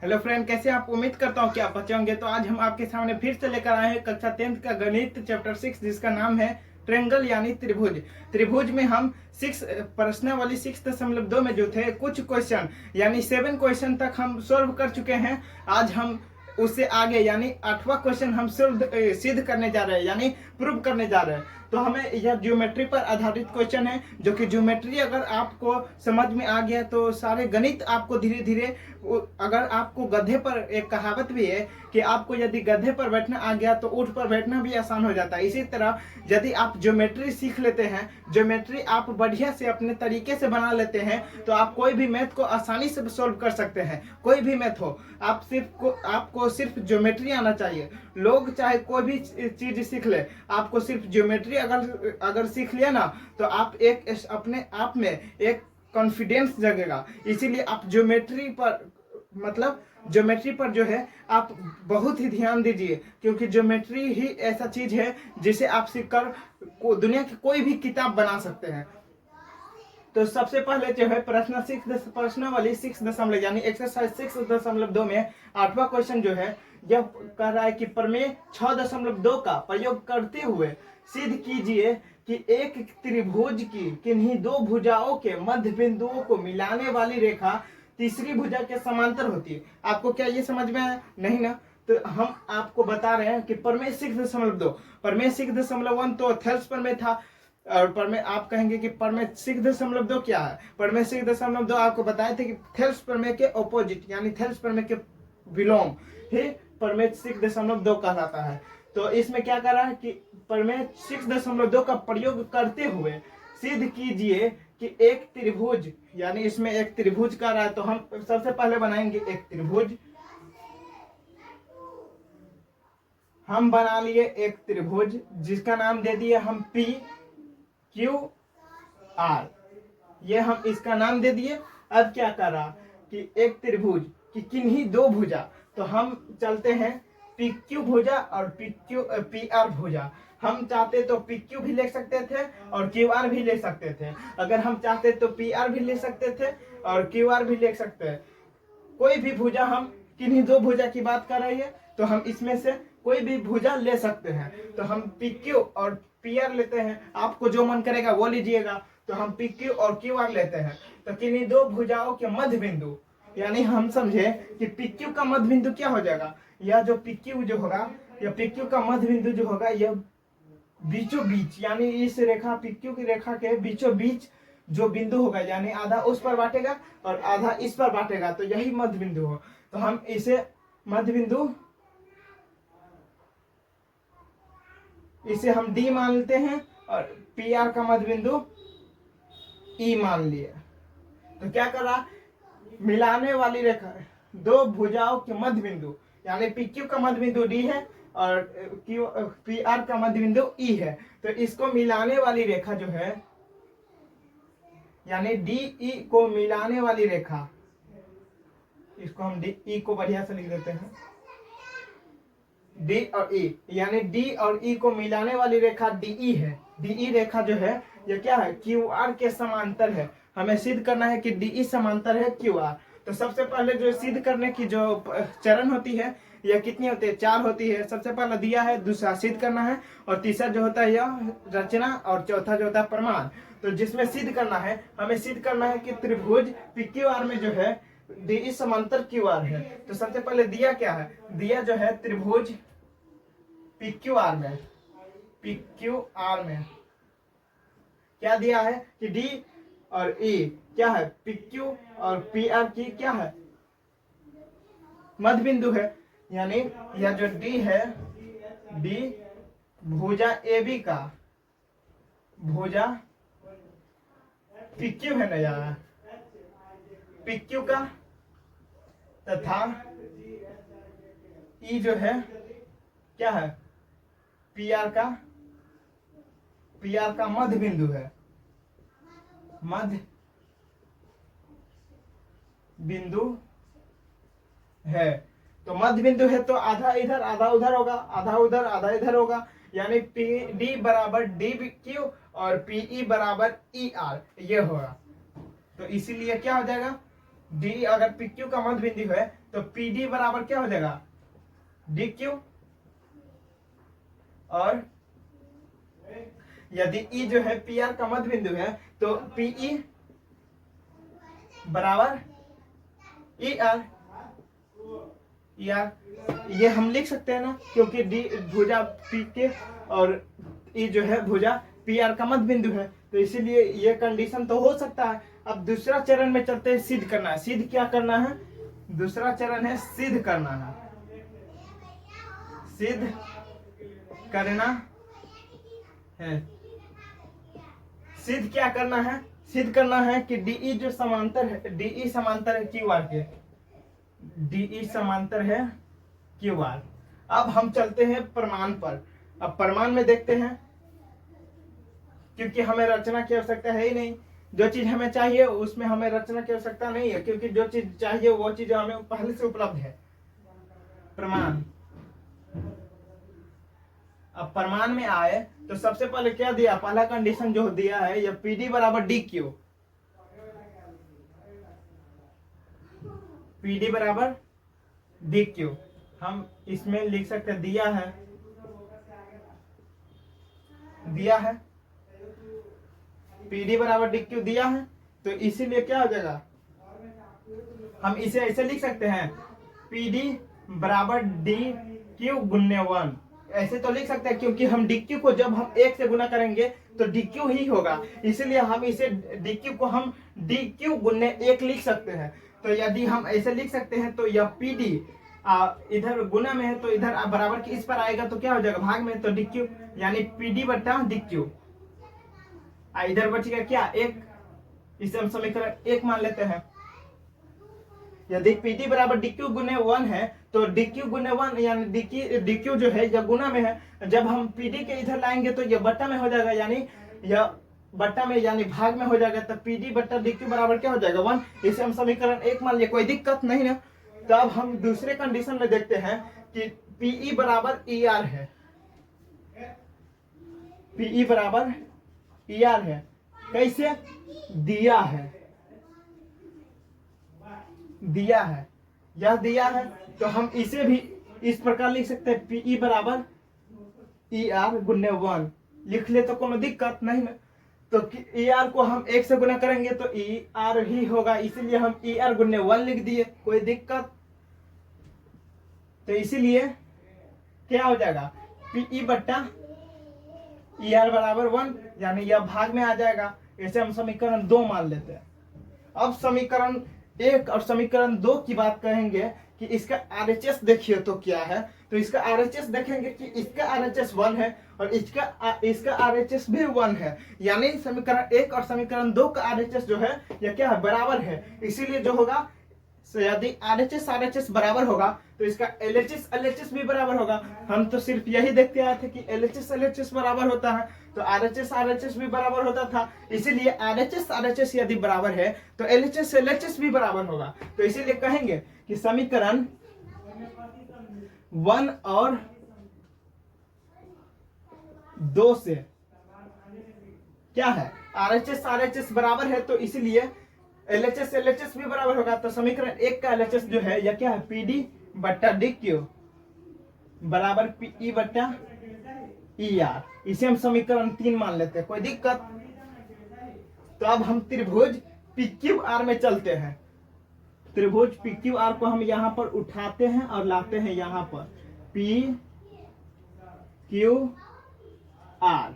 Hello friend, कैसे आप? उम्मीद करता हूँ कि आप अच्छे होंगे। तो आज हम आपके सामने फिर से लेकर आए हैं कक्षा 10th का गणित चैप्टर 6, जिसका नाम है ट्रेंगल यानी त्रिभुज। त्रिभुज में हम प्रश्नावली 6.2 में जो थे कुछ क्वेश्चन यानी 7 क्वेश्चन तक हम सोल्व कर चुके हैं। आज हम उससे आगे यानी 8वां क्वेश्चन हम सिद्ध करने जा रहे हैं यानी प्रूव करने जा रहे हैं। तो हमें यह ज्योमेट्री पर आधारित क्वेश्चन है, जो कि ज्योमेट्री अगर आपको समझ में आ गया तो सारे गणित आपको धीरे धीरे, अगर आपको गधे पर, एक कहावत भी है कि आपको यदि गधे पर बैठना आ गया तो ऊंट पर बैठना भी आसान हो जाता है। इसी तरह यदि आप ज्योमेट्री सीख लेते हैं, ज्योमेट्री आप बढ़िया से अपने तरीके से बना लेते हैं, तो आप कोई भी मैथ को आसानी से सोल्व कर सकते हैं। कोई भी मैथ हो, आपको सिर्फ ज्योमेट्री आना चाहिए। लोग चाहे कोई भी चीज सीख ले, आपको सिर्फ ज्योमेट्री अगर सीख लिया ना, तो आप अपने आप में एक कॉन्फिडेंस जगेगा। इसीलिए आप ज्योमेट्री पर जो है आप बहुत ही ध्यान दीजिए, क्योंकि ज्योमेट्री ही ऐसा चीज है जिसे आप सीखकर दुनिया की कोई भी किताब बना सकते हैं। तो सबसे पहले जो है प्रश्नावली 6 यानी एक्सरसाइज 6.2 में 8वां क्वेश्चन जो है यह कह रहा है कि प्रमेय 6.2 का प्रयोग करते हुए सिद्ध कीजिए कि एक त्रिभुज की किन्हीं दो भुजाओं के मध्य बिंदुओं को मिलाने वाली रेखा तीसरी भुजा के समांतर होती है। आपको क्या ये समझ में आया? नहीं ना? तो हम आपको बता रहे हैं कि प्रमेय 6.2, प्रमेय 6.1 तो थेल्स प्रमेय था, और प्रमेय आप कहेंगे कि प्रमेय 6.2 क्या है? प्रमेय 6.2 आपको बताए थे कि थेल्स प्रमेय के ऑपोजिट यानी थेल्स प्रमेय के विलोम ही प्रमेय 6.2 कहलाता है। तो इसमें क्या कर रहा है कि प्रमेय 6.2 का प्रयोग करते हुए सिद्ध कीजिए कि एक त्रिभुज, यानी इसमें एक त्रिभुज कर रहा है। तो हम सबसे पहले बनाएंगे एक त्रिभुज। हम बना लिए एक त्रिभुज जिसका नाम दे दिए हम पी क्यू आर, ये हम इसका नाम दे दिए। अब क्या कर रहा कि एक त्रिभुज की किन्हीं दो भुजा, तो हम चलते हैं पी क्यू भुजा और पी आर भुजा। हम चाहते तो पी क्यू भी ले सकते थे और क्यू आर भी ले सकते थे। अगर हम चाहते तो पी आर भी ले सकते थे और क्यू आर भी ले सकते हैं। कोई भी भुजा, हम किन्हीं दो भुजा की बात कर रही है, तो हम इसमें से कोई भी भुजा ले सकते हैं। तो हम पी क्यू और पी आर लेते हैं, आपको जो मन करेगा वो लीजिएगा। तो हम पी क्यू और क्यू आर लेते हैं। तो किन्हीं दो भुजाओं के मध्य बिंदु, यानी हम समझे कि पी क्यू का मध्य बिंदु क्या हो जाएगा, या जो पी क्यू जो होगा, या पी क्यू का मध्य बिंदु जो होगा, यह बीचों बीच, यानी इस रेखा पी क्यू की रेखा के बीचों बीच जो बिंदु होगा, यानी आधा उस पर बांटेगा और आधा इस पर बांटेगा, तो यही मध्य बिंदु हो। तो हम इसे मध्य बिंदु, इसे हम डी मान लेते हैं और पी आर का मध्य बिंदु ई मान लिए। तो क्या करा, मिलाने वाली रेखा दो भुजाओं के मध्य बिंदु, यानी पी क्यू का मध्य बिंदु डी है और पी आर का मध्य बिंदु ई है। तो इसको मिलाने वाली रेखा जो है, यानी डी ई को मिलाने वाली रेखा, इसको हम डी ई को बढ़िया से लिख देते हैं, डी और ई, यानी डी और ई को मिलाने वाली रेखा डीई है। डीई रेखा जो है ये क्या है, क्यू आर के समांतर है। हमें सिद्ध करना है कि डीई समांतर है क्यू आर। तो सबसे पहले जो सिद्ध करने की जो चरण होती है, यह कितनी होती है? 4 होती है। सबसे पहले दिया है, दूसरा सिद्ध करना है, और तीसरा जो होता है यह रचना, और चौथा जो होता है प्रमाण। तो जिसमें सिद्ध करना है, हमें सिद्ध करना है कि त्रिभुज पी क्यू आर में जो है डी समांतर क्यू आर है। तो सबसे पहले दिया क्या है, दिया जो है त्रिभुज पी क्यू आर में, पी क्यू आर में क्या दिया है कि डी और ई क्या है, पी क्यू और पी आर की क्या है, मध्य बिंदु है। यानी यह जो डी है, डी भुजा ए बी का, भुजा पी क्यू है ना यार, पी क्यू का, तथा ई जो है क्या है, पी आर का मध्य बिंदु है, मध्य बिंदु है। तो मध्य बिंदु है तो आधा इधर आधा उधर होगा, आधा उधर आधा इधर होगा, यानी पी डी बराबर डी क्यू और पीई बराबर ई आर, ये होगा। तो इसीलिए क्या हो जाएगा, डी अगर पी क्यू का मध्य बिंदु है तो पी डी बराबर क्या हो जाएगा, डी क्यू। और यदि ई जो है पी आर का मध्य बिंदु है तो पीई बराबर ई आर। ये हम लिख सकते हैं ना, क्योंकि डी भुजा पी के और ई जो है भुजा पी आर का मध्य बिंदु है, तो इसीलिए ये कंडीशन तो हो सकता है। अब दूसरा चरण में चलते हैं, सिद्ध करना है। सिद्ध क्या करना है, दूसरा चरण है सिद्ध करना है। सिद्ध करना है, सिद्ध क्या करना है, सिद्ध करना है कि डीई जो समांतर है, डीई समांतर है क्यू आर के, डीई समांतर है क्यू आर। अब हम चलते हैं प्रमाण पर। अब प्रमाण में देखते हैं, क्योंकि हमें रचना की आवश्यकता है ही नहीं, जो चीज हमें चाहिए उसमें हमें रचना की आवश्यकता नहीं है, क्योंकि जो चीज चाहिए वो चीज हमें पहले से उपलब्ध है। प्रमाण, अब प्रमाण में आए तो सबसे पहले क्या दिया, पहला कंडीशन जो दिया है ये पी डी बराबर डी क्यू, पी डी बराबर डी क्यू। हम इसमें लिख सकते हैं, दिया है पी डी बराबर डी क्यू दिया है, तो इसीलिए क्या हो जाएगा, हम इसे ऐसे लिख सकते हैं, पी डी बराबर डी क्यू गुण्य 1। ऐसे तो लिख सकते हैं, क्योंकि हम डी क्यू को जब हम 1 से गुना करेंगे तो डी क्यू ही होगा, इसीलिए हम इसे डी क्यू को हम डी क्यू गुण्य 1 लिख सकते हैं। तो यदि हम ऐसे लिख सकते हैं तो यह पी डी इधर गुना में है तो इधर बराबर की इस पर आएगा तो क्या हो जाएगा, भाग में, तो डी क्यू यानी पी डी बट्टा डी क्यू। इधर बचेगा क्या, 1, इसे हम समीकरण 1 मान लेते हैं। यदि पी डी बराबर डी क्यू गुने 1 है तो डी क्यू गुने 1 यानी डी क्यू जो है यह गुना में है, जब हम पी डी के इधर लाएंगे तो यह बट्टा में हो जाएगा, यानी यह बट्टा में यानी भाग में हो जाएगा, तो पी डी बट्टा डी क्यू बराबर क्या हो जाएगा, 1। इसे हम समीकरण 1 मान लिया, कोई दिक्कत नहीं ना। तो अब हम दूसरे कंडीशन में देखते हैं कि पीई बराबर ई आर है, पीई बराबर ई आर है, कैसे दिया है, यह दिया है, तो हम इसे भी इस प्रकार लिख सकते हैं, पीई बराबर ई आर गुण्य 1 लिख ले तो कोनो दिक्कत नहीं ना। तो ई आर को हम 1 से गुना करेंगे तो ई आर ही होगा, इसीलिए हम ई आर गुण्य 1 लिख दिए, कोई दिक्कत। तो इसीलिए क्या हो जाएगा, पीई बट्टा ई आर बराबर 1, यानी यह भाग में आ जाएगा। इसे हम समीकरण 2 मान लेते हैं। अब समीकरण 1 और समीकरण 2 की बात करेंगे कि इसका आरएचएस देखिए तो क्या है, तो इसका आरएचएस देखेंगे कि इसका आरएचएस 1 है और इसका आरएचएस भी 1 है, यानी समीकरण 1 और समीकरण 2 का आरएचएस जो है यह क्या है, बराबर है। इसीलिए जो होगा, यदि आरएचएस बराबर होगा तो इसका एलएचएस भी बराबर होगा। हम तो सिर्फ यही देखते आए थे कि एलएचएस बराबर होता है, तो आरएचएस भी बराबर होता था, इसीलिए आरएचएस यदि बराबर है तो एलएचएस भी बराबर होगा। तो इसीलिए कहेंगे कि समीकरण 1 और 2 से क्या है, आरएचएस बराबर है, तो इसीलिए एलएचएस भी बराबर होगा। तो समीकरण 1 का एलएचएस जो है यह क्या है, पीडी बट्टा डी क्यू बराबर पीई बट्टा ई आर। इसे हम समीकरण 3 मान लेते हैं, कोई दिक्कत। तो अब हम त्रिभुज पी क्यू आर में चलते हैं। त्रिभुज पी क्यू आर को हम यहां पर उठाते हैं और लाते हैं यहां पर, पी क्यू आर,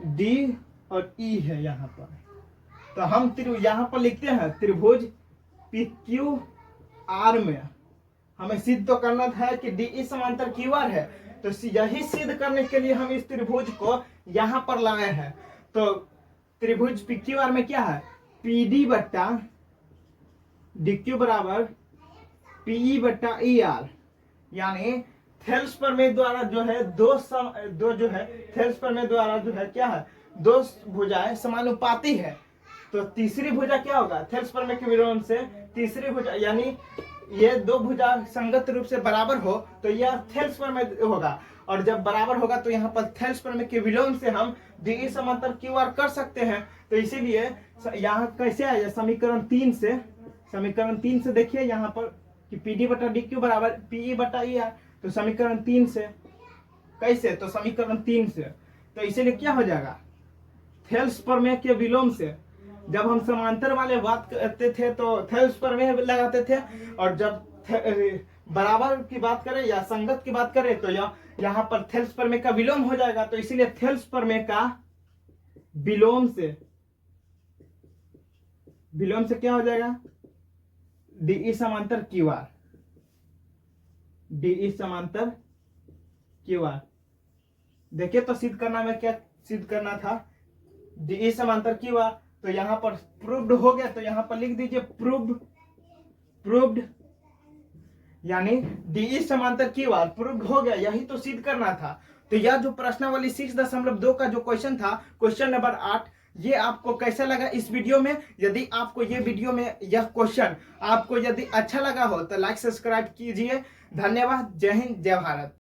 डी और ई है यहाँ पर। तो हम यहाँ पर लिखते हैं त्रिभुज पी क्यू आर में हमें सिद्ध तो करना था कि डी समांतर क्यू आर है, तो यही सिद्ध करने के लिए हम इस त्रिभुज को यहाँ पर लाए हैं। तो त्रिभुज पी क्यू आर में क्या है, पी डी बट्टा डी क्यू बराबर पीई बट्टा ई आर, यानी थेल्स प्रमेय द्वारा जो है थेल्स प्रमेय द्वारा जो है क्या है, 2 भुजाएं समानुपाती है। तो तीसरी भुजा क्या होगा, थेल्स प्रमेय के विलोम से तीसरी भुजा, यानी ये 2 भुजा संगत रूप से बराबर हो तो यह थेल्स प्रमेय होगा, और जब बराबर होगा तो यहाँ पर थेल्स प्रमेय के विलोम से हम डी समांतर क्यू आर कर सकते हैं। तो इसीलिए यहाँ कैसे आया, समीकरण 3 से समीकरण 3 से देखिए यहाँ पर कि पी डी बटा डी क्यू बराबर पीई बटा ई है। तो समीकरण 3 से कैसे, तो समीकरण 3 से, तो इसीलिए क्या हो जाएगा, थेल्स प्रमेय के विलोम से। जब हम समांतर वाले बात करते थे तो थेल्स प्रमेय लगाते थे, और जब बराबर की बात करें या संगत की बात करें तो यहाँ पर थेल्स प्रमेय का विलोम हो जाएगा। तो इसीलिए थेल्स प्रमेय का विलोम से क्या हो जाएगा, डीई समांतर क्यू आर, डीई समांतर क्यू आर। देखिए तो सिद्ध करना में क्या सिद्ध करना था, डीई समांतर क्यू आर। तो यहां पर प्रूव्ड हो गया, तो यहां पर लिख दीजिए प्रूव्ड, यानी डीई समांतर क्यू आर प्रूव्ड हो गया, यही तो सिद्ध करना था। तो यह जो प्रश्नावली 6.2 का जो क्वेश्चन था, क्वेश्चन नंबर 8, ये आपको कैसा लगा इस वीडियो में। यदि आपको ये वीडियो में यह क्वेश्चन आपको यदि अच्छा लगा हो तो लाइक सब्सक्राइब कीजिए। धन्यवाद। जय हिंद, जय भारत।